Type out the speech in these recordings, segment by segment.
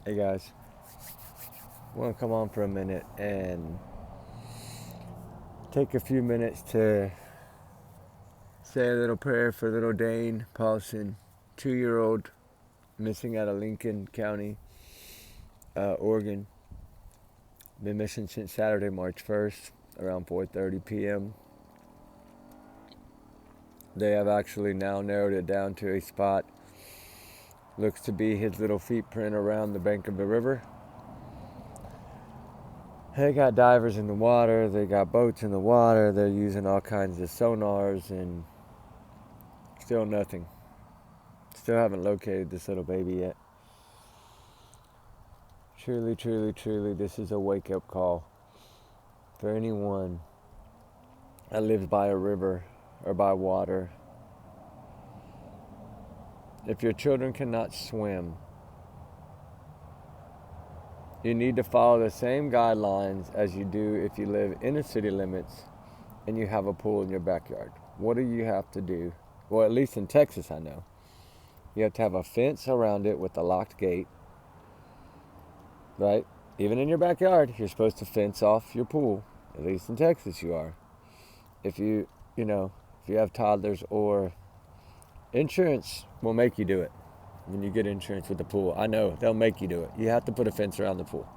Hey guys, I want to come on for a minute and take a few minutes to say a little prayer for little Dane Paulsen, 2-year-old, missing out of Lincoln County, Oregon. Been missing since Saturday, March 1st, around 4:30 p.m. They have actually now narrowed it down to a spot. Looks to be his little feet print around the bank of the river. They got divers in the water, they got boats in the water, they're using all kinds of sonars, and still nothing. Still haven't located this little baby yet. Truly, truly, truly, this is a wake-up call for anyone that lives by a river or by water. If your children cannot swim, you need to follow the same guidelines as you do if you live in the city limits and you have a pool in your backyard. What do you have to do? Well, at least in Texas, I know. You have to have a fence around it with a locked gate, right? Even in your backyard, you're supposed to fence off your pool. At least in Texas, you are. If if you have toddlers, or insurance will make you do it when you get insurance with the pool. I know they'll make you do it. You have to put a fence around the pool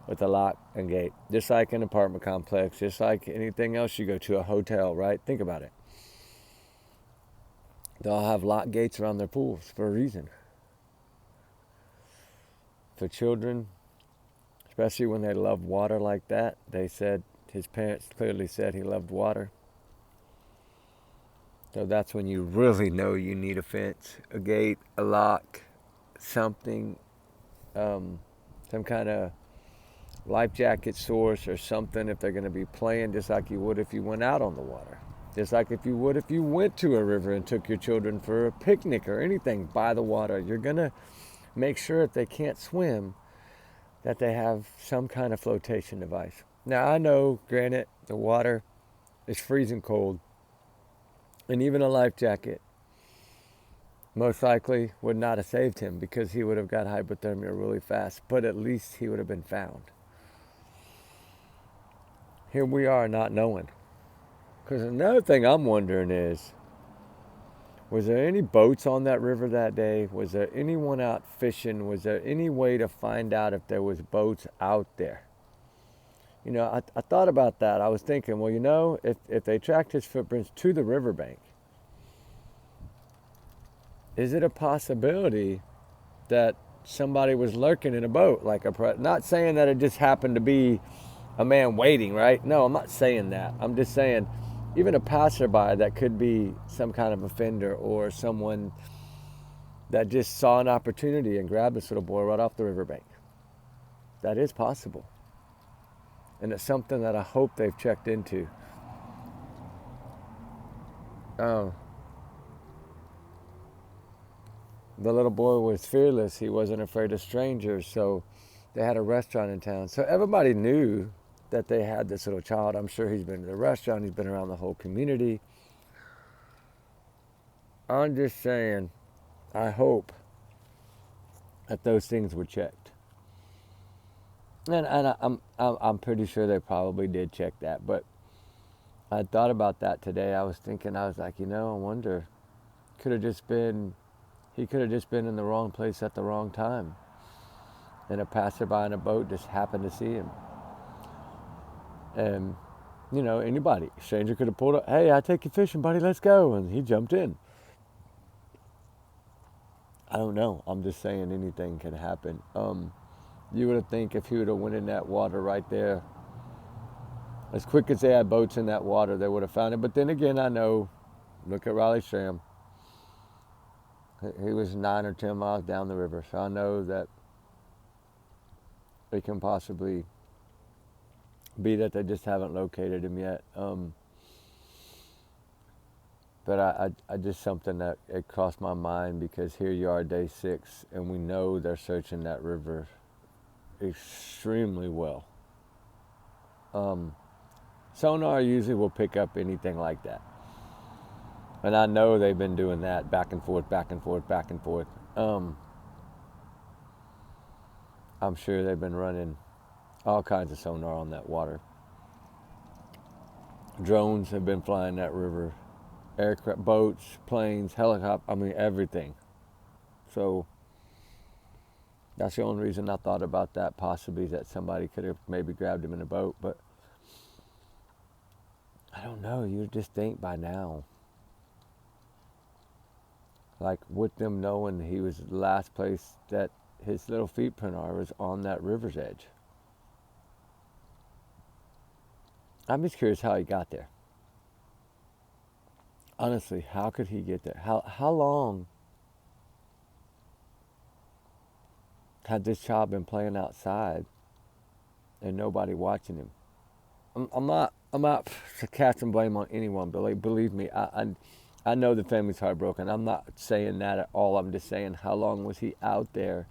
with a lock and gate, just like an apartment complex, just like anything else you go to, a hotel, right? Think about it. They'll have lock gates around their pools for a reason. For children, especially when they love water like that, they said his parents clearly said he loved water. So that's when you really know you need a fence, a gate, a lock, something, some kind of life jacket source or something if they're going to be playing, just like you would if you went out on the water. Just like if you would if you went to a river and took your children for a picnic or anything by the water. You're going to make sure if they can't swim that they have some kind of flotation device. Now, I know, granted, the water is freezing cold, and even a life jacket most likely would not have saved him because he would have got hypothermia really fast, but at least he would have been found. Here we are not knowing. Because another thing I'm wondering is, was there any boats on that river that day? Was there anyone out fishing? Was there any way to find out if there was boats out there? I thought about that. I was thinking, well, if they tracked his footprints to the riverbank, is it a possibility that somebody was lurking in a boat? Not saying that it just happened to be a man waiting, right? No, I'm not saying that. I'm just saying even a passerby that could be some kind of offender or someone that just saw an opportunity and grabbed this little boy right off the riverbank. That is possible. And it's something that I hope they've checked into. Oh, the little boy was fearless. He wasn't afraid of strangers. So they had a restaurant in town. So everybody knew that they had this little child. I'm sure he's been to the restaurant. He's been around the whole community. I'm just saying, I hope that those things were checked. And I'm pretty sure they probably did check that. But I thought about that today. I was like, I wonder, could have just been, he could have just been in the wrong place at the wrong time. And a passerby in a boat just happened to see him. And, anybody, stranger could have pulled up, hey, I take you fishing, buddy, let's go. And he jumped in. I don't know. I'm just saying anything can happen. You would have think if he would have went in that water right there, as quick as they had boats in that water, they would have found it. But then again, I know, look at Raleigh Stram. He was 9 or 10 miles down the river. So I know that it can possibly be that they just haven't located him yet. But I just something that it crossed my mind because here you are, day 6, and we know they're searching that river extremely well. Sonar usually will pick up anything like that. And I know they've been doing that back and forth, back and forth, back and forth. I'm sure they've been running all kinds of sonar on that water. Drones have been flying that river, aircraft, boats, planes, helicopters, I mean everything. So that's the only reason I thought about that, possibly that somebody could have maybe grabbed him in a boat. But I don't know, you just think by now, like with them knowing he was the last place that his little feet print are was on that river's edge. I'm just curious how he got there. Honestly, how could he get there? How long had this child been playing outside and nobody watching him? I'm not casting blame on anyone, but believe me, I know the family's heartbroken. I'm not saying that at all. I'm just saying, how long was he out there?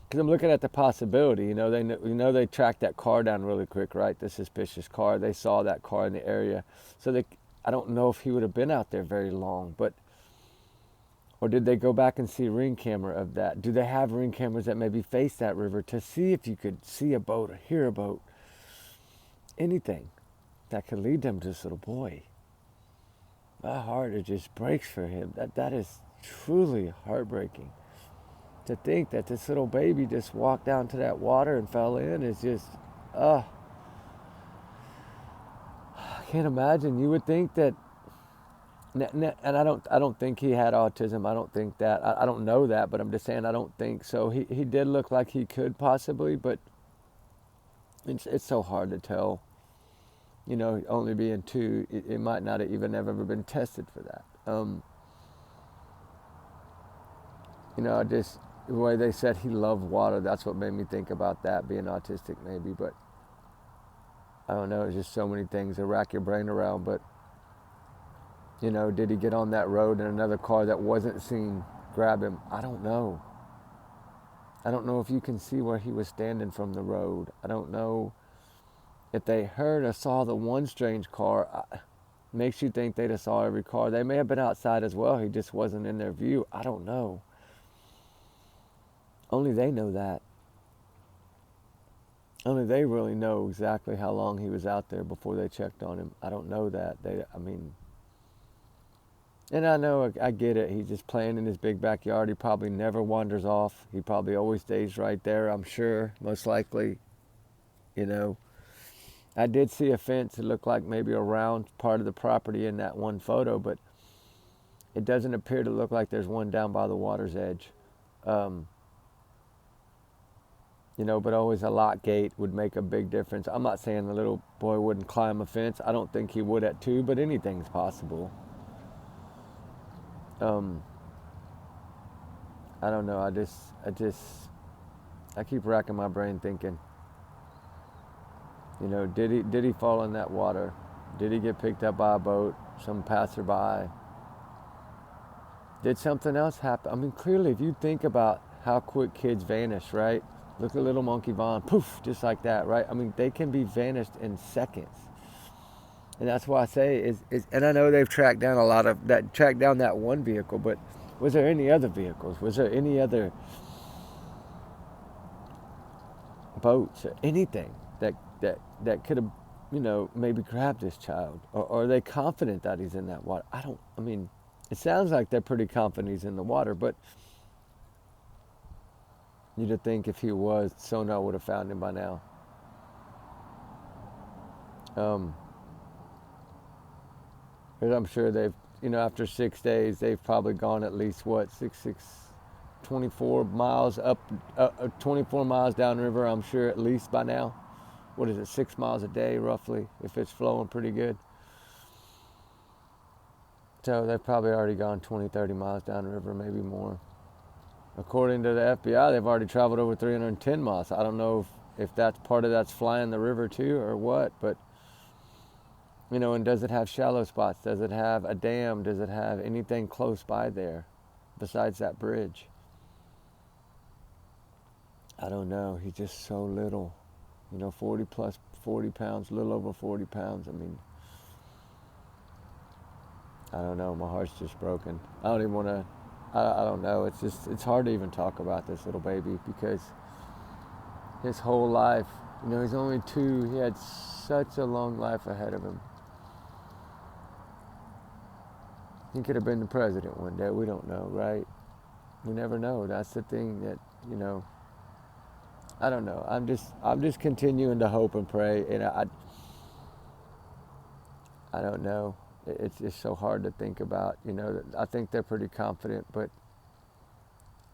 Because I'm looking at the possibility. They tracked that car down really quick, right? The suspicious car. They saw that car in the area, so I don't know if he would have been out there very long, or did they go back and see a ring camera of that? Do they have ring cameras that maybe face that river to see if you could see a boat or hear a boat? Anything that could lead them to this little boy. My heart, it just breaks for him. That is truly heartbreaking. To think that this little baby just walked down to that water and fell in is just, I can't imagine. You would think that, and I don't think he had autism. I don't think that. I don't know that, but I'm just saying I don't think so. He did look like he could possibly, but it's so hard to tell. Only being 2, it might not have even ever been tested for that. The way they said he loved water, that's what made me think about that, being autistic maybe, but I don't know, it's just so many things to rack your brain around. But, did he get on that road and another car that wasn't seen grab him? I don't know. I don't know if you can see where he was standing from the road. I don't know if they heard or saw the one strange car. Makes you think they'd have saw every car. They may have been outside as well. He just wasn't in their view. I don't know. Only they know that. Only they really know exactly how long he was out there before they checked on him. I don't know that. And I know, I get it. He's just playing in his big backyard. He probably never wanders off. He probably always stays right there, I'm sure, most likely. I did see a fence. It looked like maybe around part of the property in that one photo, but it doesn't appear to look like there's one down by the water's edge. But always a lock gate would make a big difference. I'm not saying the little boy wouldn't climb a fence. I don't think he would at 2, but anything's possible. I don't know. I keep racking my brain thinking, did he fall in that water? Did he get picked up by a boat, some passerby? Did something else happen? Clearly, if you think about how quick kids vanish, right? Look at little monkey Vaughn, poof, just like that, right? They can be vanished in seconds. And that's why I say, and I know they've tracked down that one vehicle, but was there any other vehicles? Was there any other boats or anything that could have, maybe grabbed this child? Or are they confident that he's in that water? It sounds like they're pretty confident he's in the water, but you'd have think if he was, sonar would have found him by now. Because I'm sure they've, after 6 days, they've probably gone at least, 24 miles up, 24 miles downriver, I'm sure at least by now. What is it, 6 miles a day roughly, if it's flowing pretty good. So they've probably already gone 20, 30 miles downriver, maybe more. According to the FBI, they've already traveled over 310 miles. I don't know if that's part of that's flying the river too or what, but, and does it have shallow spots? Does it have a dam? Does it have anything close by there besides that bridge? I don't know. He's just so little. 40 pounds, a little over 40 pounds. I don't know. My heart's just broken. I don't even want to, I don't know. It's hard to even talk about this little baby because his whole life. You know, he's only 2. He had such a long life ahead of him. He could have been the president one day. We don't know, right? We never know. That's the thing that, you know, I don't know. I'm just continuing to hope and pray, and I don't know. It's just so hard to think about. You know, I think they're pretty confident, but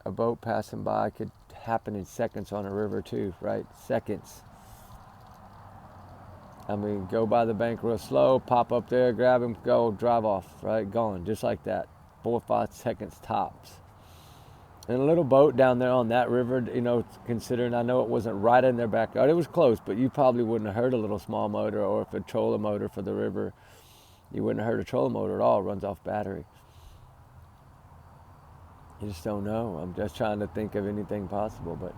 a boat passing by could happen in seconds on a river too, right? Seconds. I mean, go by the bank real slow, pop up there, grab him, go, drive off, right? Gone, just like that. 4 or 5 seconds tops. And a little boat down there on that river, you know, considering I know it wasn't right in their backyard. It was close, but you probably wouldn't have heard a little small motor, or if a trolling motor for the river, you wouldn't have heard a trolling motor at all. It runs off battery. You just don't know. I'm just trying to think of anything possible, but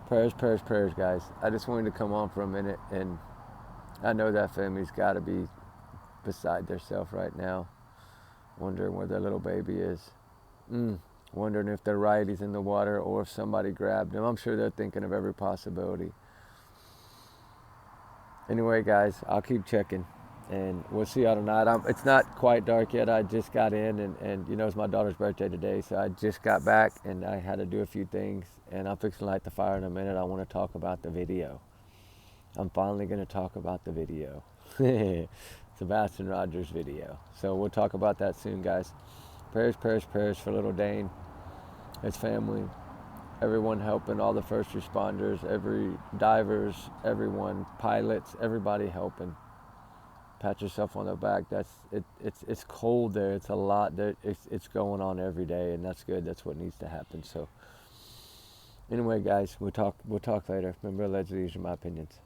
prayers, prayers, prayers, guys. I just wanted to come on for a minute, and I know that family's got to be beside themselves right now, wondering where their little baby is. Wondering if they're right, he's in the water, or if somebody grabbed him. I'm sure they're thinking of every possibility. Anyway, guys, I'll keep checking, and we'll see y'all tonight. It's not quite dark yet. I just got in, and you know, it's my daughter's birthday today, so I just got back, and I had to do a few things, and I'm fixing to light the fire in a minute. I want to talk about the video. I'm finally going to talk about the video. Sebastian Rogers video. So we'll talk about that soon, guys. Prayers, prayers, prayers for little Dane, his family, everyone helping, all the first responders, every divers, everyone, pilots, everybody helping. Pat yourself on the back. It's cold there. It's a lot there. It's going on every day, and that's good. That's what needs to happen. So anyway, guys, we'll talk later. Remember, allegedly, these are my opinions.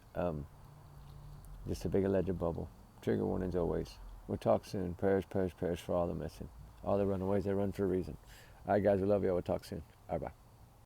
Just a big alleged bubble. Trigger warnings always. We'll talk soon. Prayers, prayers, prayers for all the missing. All the runaways, they run for a reason. All right, guys, we love you. We'll talk soon. All right, bye.